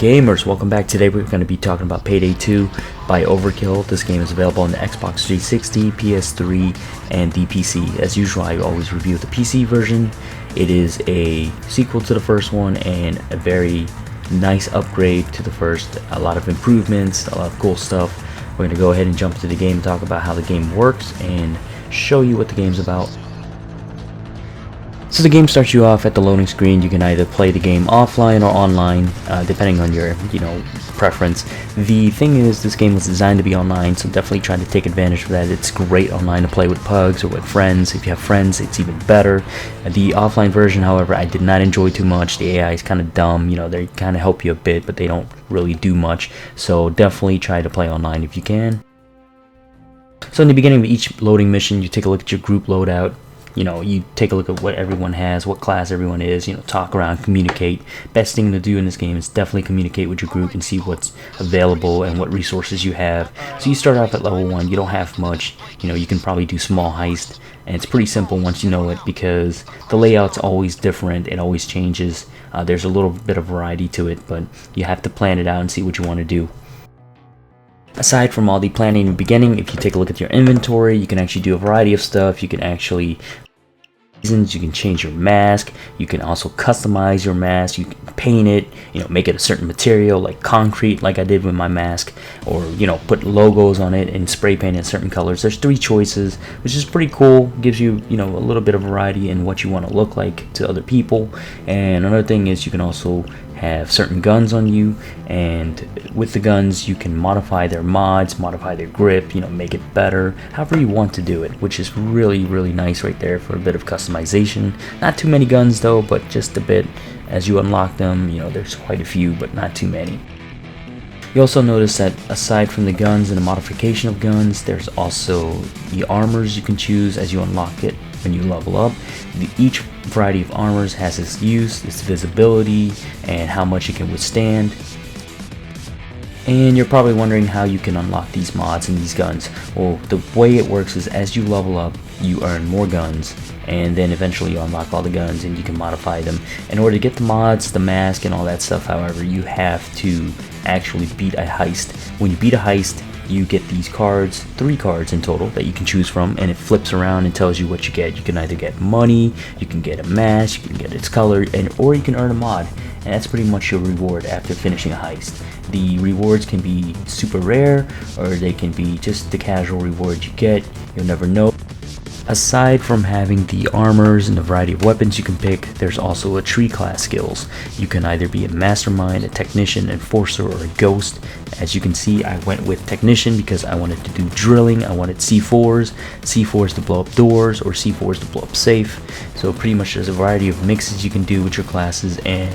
gamers, welcome back. Today we're going to be talking about Payday 2 by Overkill. This game is available on the Xbox 360, PS3, and the PC. As usual, I always review the PC version. It is a sequel to the first one and a very nice upgrade to the first. A lot of improvements, a lot of cool stuff. We're going to go ahead and jump into the game and talk about how the game works and show you what the game's about. So the game starts you off at the loading screen. You can either play the game offline or online, depending on your, preference. The thing is, this game was designed to be online, so definitely try to take advantage of that. It's great online to play with pugs or with friends. If you have friends, it's even better. The offline version, however, I did not enjoy too much. The AI is kind of dumb. They kind of help you a bit, but they don't really do much. So definitely try to play online if you can. So in the beginning of each loading mission, you take a look at your group loadout. You take a look at what everyone has, what class everyone is, talk around, communicate. Best thing to do in this game is definitely communicate with your group and see what's available and what resources you have. So you start off at level 1, you don't have much, you can probably do small heist, and it's pretty simple once you know it because the layout's always different, it always changes. There's a little bit of variety to it, but you have to plan it out and see what you want to do. Aside from all the planning in the beginning, if you take a look at your inventory, you can actually do a variety of stuff. You can actually you can change your mask, you can also customize your mask, you can paint it, make it a certain material like concrete like I did with my mask, or put logos on it and spray paint in certain colors. There's 3 choices, which is pretty cool. Gives you a little bit of variety in what you want to look like to other people. And another thing is you can also have certain guns on you, and with the guns you can modify their mods, modify their grip, make it better however you want to do it, which is really nice right there for a bit of customization. Not too many guns though, but just a bit. As you unlock them, there's quite a few, but not too many. You also notice that aside from the guns and the modification of guns, there's also the armors you can choose as you unlock it when you level up. Each variety of armors has its use, its visibility, and how much it can withstand. And you're probably wondering how you can unlock these mods and these guns. Well, the way it works is as you level up, you earn more guns, and then eventually you unlock all the guns and you can modify them. In order to get the mods, the mask, and all that stuff, however, you have to actually beat a heist. When you beat a heist, you get these cards, 3 cards in total that you can choose from, and it flips around and tells you what you get. You can either get money, you can get a mask, you can get its color, or you can earn a mod. And that's pretty much your reward after finishing a heist. The rewards can be super rare, or they can be just the casual rewards you get. You'll never know. Aside from having the armors and the variety of weapons you can pick, there's also a tree class skills. You can either be a mastermind, a technician, enforcer, or a ghost. As you can see, I went with technician because I wanted to do drilling. I wanted C4s to blow up doors, or C4s to blow up safe. So pretty much there's a variety of mixes you can do with your classes, and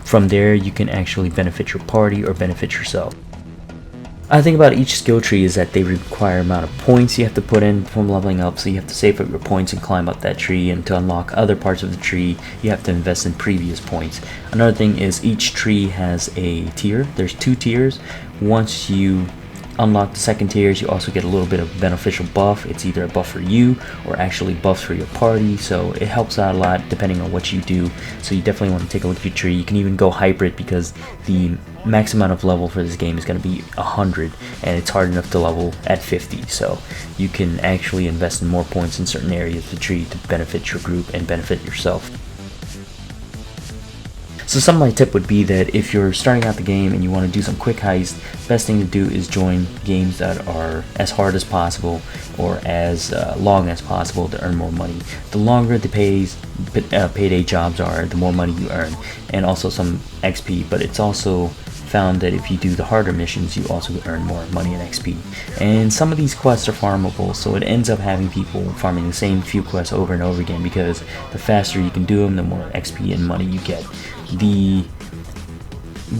from there you can actually benefit your party or benefit yourself. I think about each skill tree is that they require amount of points you have to put in from leveling up, so you have to save up your points and climb up that tree, and to unlock other parts of the tree you have to invest in previous points. Another thing is each tree has a tier. There's 2 tiers. Once you unlock the second tiers, you also get a little bit of beneficial buff. It's either a buff for you or actually buffs for your party, so it helps out a lot depending on what you do. So you definitely want to take a look at your tree. You can even go hybrid because the max amount of level for this game is going to be 100, and it's hard enough to level at 50, so you can actually invest in more points in certain areas of the tree to benefit your group and benefit yourself. So some of my tip would be that if you're starting out the game and you want to do some quick heist, best thing to do is join games that are as hard as possible or as long as possible to earn more money. The longer the payday jobs are, the more money you earn, and also some XP. But it's also found that if you do the harder missions, you also earn more money and XP. And some of these quests are farmable, so it ends up having people farming the same few quests over and over again, because the faster you can do them, the more XP and money you get. The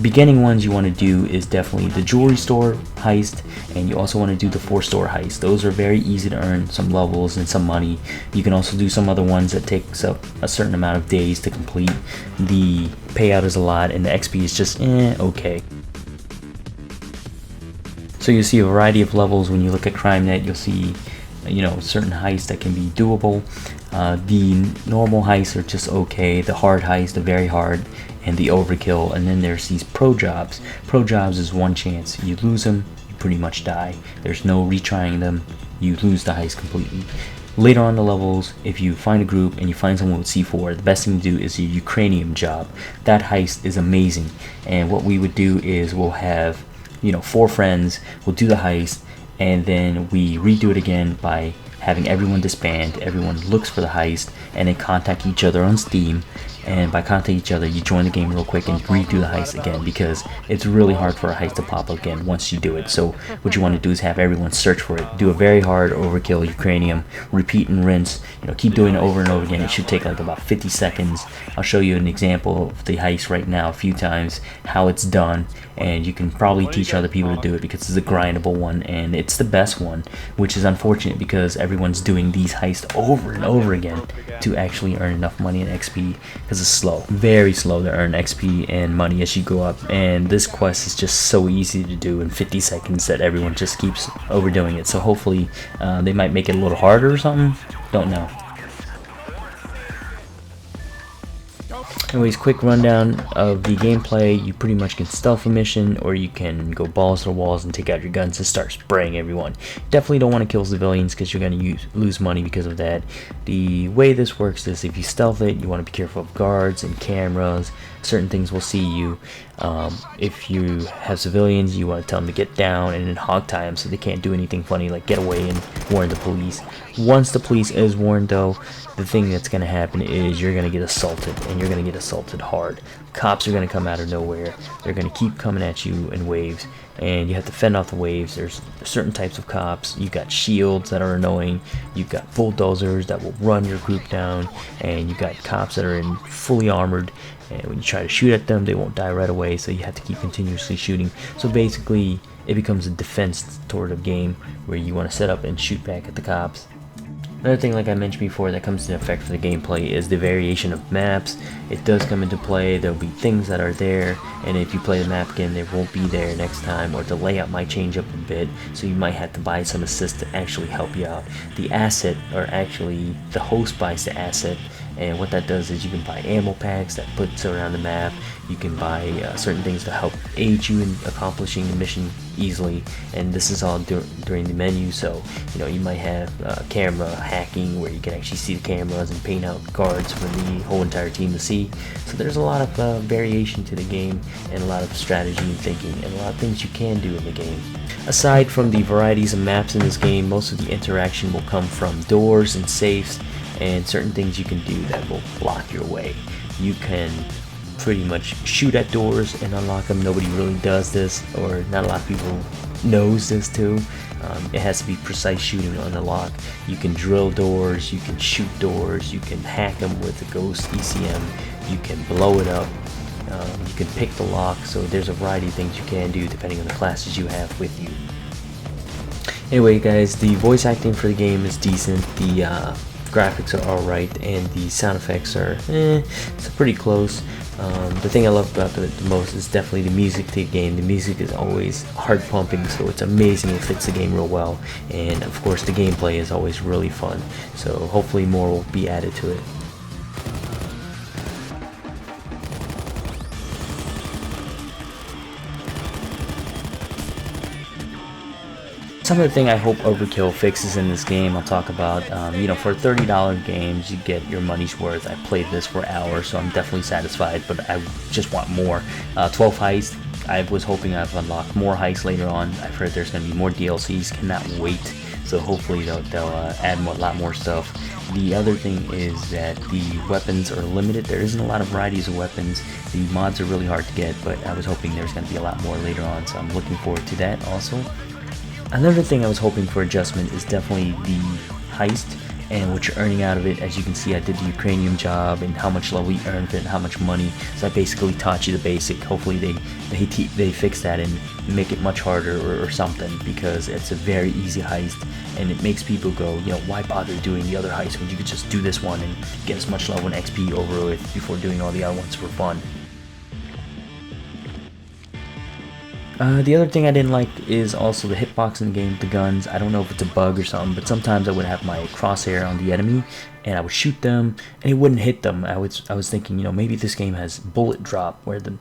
beginning ones you want to do is definitely the jewelry store heist, and you also want to do the 4-store heist. Those are very easy to earn some levels and some money. You can also do some other ones that takes up a certain amount of days to complete. The payout is a lot and the XP is just okay. So you see a variety of levels. When you look at CrimeNet, you'll see certain heists that can be doable. The normal heists are just okay. The hard heists are very hard, and the overkill, and then there's these pro jobs. Pro jobs is one chance. You lose them, you pretty much die. There's no retrying them. You lose the heist completely. Later on the levels, if you find a group and you find someone with C4, the best thing to do is the Ukrainian job. That heist is amazing, and what we would do is we'll have 4 friends, we'll do the heist, and then we redo it again by having everyone disband. Everyone looks for the heist and then contact each other on Steam, and by contacting each other you join the game real quick and redo the heist again, because it's really hard for a heist to pop up again once you do it. So what you want to do is have everyone search for it, do a very hard overkill Ukrainian, repeat and rinse, keep doing it over and over again. It should take like about 50 seconds. I'll show you an example of the heist right now a few times, how it's done, and you can probably teach other people to do it because it's a grindable one and it's the best one, which is unfortunate because everyone's doing these heists over and over again to actually earn enough money and XP, because it's slow, very slow to earn XP and money as you go up. And this quest is just so easy to do in 50 seconds that everyone just keeps overdoing it. So hopefully they might make it a little harder or something, don't know. Anyways, quick rundown of the gameplay. You pretty much can stealth a mission, or you can go balls to the walls and take out your guns and start spraying everyone. Definitely don't want to kill civilians because you're going to lose money because of that. The way this works is if you stealth it, you want to be careful of guards and cameras. Certain things will see you. If you have civilians, you want to tell them to get down and then hog tie them so they can't do anything funny like get away and warn the police. Once the police is warned though, the thing that's going to happen is you're going to get assaulted, and you're going to get assaulted hard. Cops are going to come out of nowhere. They're going to keep coming at you in waves, and you have to fend off the waves. There's certain types of cops. You've got shields that are annoying. You've got bulldozers that will run your group down, and you've got cops that are in fully armored, and when you try to shoot at them, they won't die right away, so you have to keep continuously shooting. So basically, it becomes a defense sort of game where you want to set up and shoot back at the cops. Another thing, like I mentioned before, that comes into effect for the gameplay is the variation of maps. It does come into play. There'll be things that are there, and if you play the map again, they won't be there next time, or the layout might change up a bit, so you might have to buy some assist to actually help you out. The asset, or actually the host buys the asset, and what that does is you can buy ammo packs that puts around the map. You can buy certain things to help aid you in accomplishing the mission easily, and this is all during the menu. So you might have camera hacking where you can actually see the cameras and paint out guards for the whole entire team to see. So there's a lot of variation to the game, and a lot of strategy and thinking, and a lot of things you can do in the game. Aside from the varieties of maps in this game, most of the interaction will come from doors and safes, and certain things you can do that will block your way. You can pretty much shoot at doors and unlock them. Nobody really does this, or not a lot of people knows this too. It has to be precise shooting on the lock. You can drill doors, you can shoot doors, you can hack them with the Ghost ECM, you can blow it up, you can pick the lock. So there's a variety of things you can do depending on the classes you have with you. Anyway guys, the voice acting for the game is decent. The graphics are alright, and the sound effects are it's pretty close. The thing I love about it the most is definitely the music to the game. The music is always heart pumping, so it's amazing. It fits the game real well, and of course the gameplay is always really fun, so hopefully more will be added to it. Some of the thing I hope Overkill fixes in this game I'll talk about. For $30 games you get your money's worth. I played this for hours, so I'm definitely satisfied, but I just want more. 12 heists. I was hoping I've unlocked more heists later on. I've heard there's going to be more DLCs. Cannot wait. So hopefully they'll add a lot more stuff. The other thing is that the weapons are limited. There isn't a lot of varieties of weapons. The mods are really hard to get, but I was hoping there's going to be a lot more later on, so I'm looking forward to that also. Another thing I was hoping for adjustment is definitely the heist and what you're earning out of it. As you can see, I did the Ukrainian job and how much level you earned for it and how much money. So I basically taught you the basic. Hopefully they fix that and make it much harder or something, because it's a very easy heist and it makes people go, why bother doing the other heist when you could just do this one and get as much level and XP over with before doing all the other ones for fun. The other thing I didn't like is also the hitbox in the game, the guns. I don't know if it's a bug or something, but sometimes I would have my crosshair on the enemy and I would shoot them and it wouldn't hit them. I was thinking, you know, maybe this game has bullet drop where the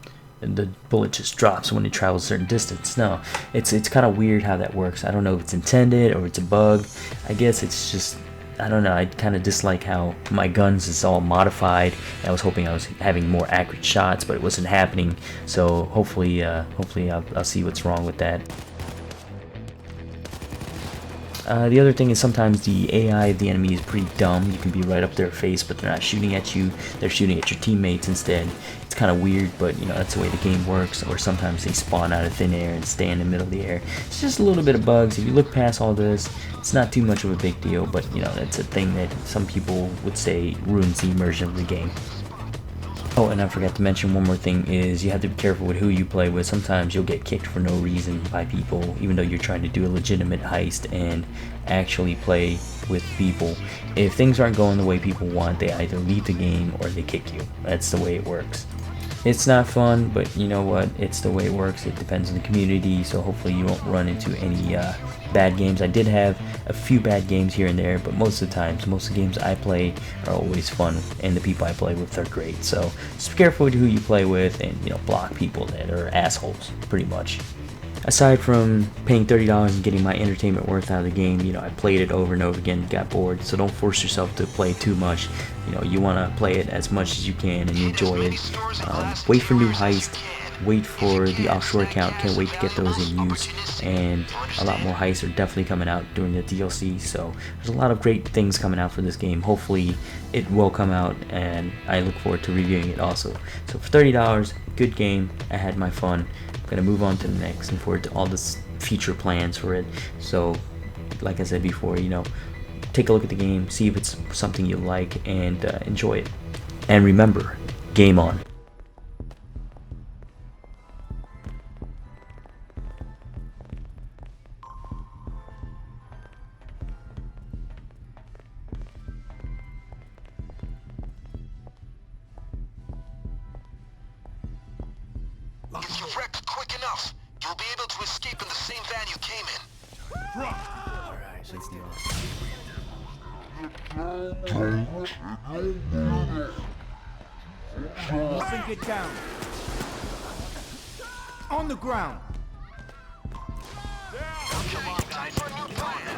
bullet just drops when it travels a certain distance. No, it's kind of weird how that works. I don't know if it's intended or it's a bug. I guess it's just, I don't know, I kind of dislike how my guns is all modified. I was hoping I was having more accurate shots, but it wasn't happening. So hopefully I'll see what's wrong with that. The other thing is sometimes the AI of the enemy is pretty dumb. You can be right up their face, but they're not shooting at you. They're shooting at your teammates instead. It's kind of weird, but you know, that's the way the game works. Or sometimes they spawn out of thin air and stay in the middle of the air. It's just a little bit of bugs. If you look past all this, it's not too much of a big deal, but you know, that's a thing that some people would say ruins the immersion of the game. Oh, and I forgot to mention one more thing is you have to be careful with who you play with. Sometimes you'll get kicked for no reason by people, even though you're trying to do a legitimate heist and actually play with people. If things aren't going the way people want, they either leave the game or they kick you. That's the way it works. It's not fun, but you know what? It's the way it works. It depends on the community, so hopefully you won't run into any bad games. I did have a few bad games here and there, but most of the times, most of the games I play are always fun, and the people I play with are great. So just be careful with who you play with, and you know, block people that are assholes, pretty much. Aside from paying $30 and getting my entertainment worth out of the game, you know, I played it over and over again, got bored, so don't force yourself to play too much. You know, you want to play it as much as you can and enjoy it. Wait for new heist, wait for the offshore account, can't wait to get those in use, and a lot more heists are definitely coming out during the DLC, so there's a lot of great things coming out for this game. Hopefully it will come out, and I look forward to reviewing it also. So for $30, good game, I had my fun. I'm gonna move on to the next and forward to all the future plans for it. So like I said before, you know, take a look at the game, see if it's something you like, and enjoy it. And remember, game on. If you wreck quick enough, you'll be able to escape in the same van you came in. Alright, let's do Up and get down. On the ground. Come on, guys, for a new plan.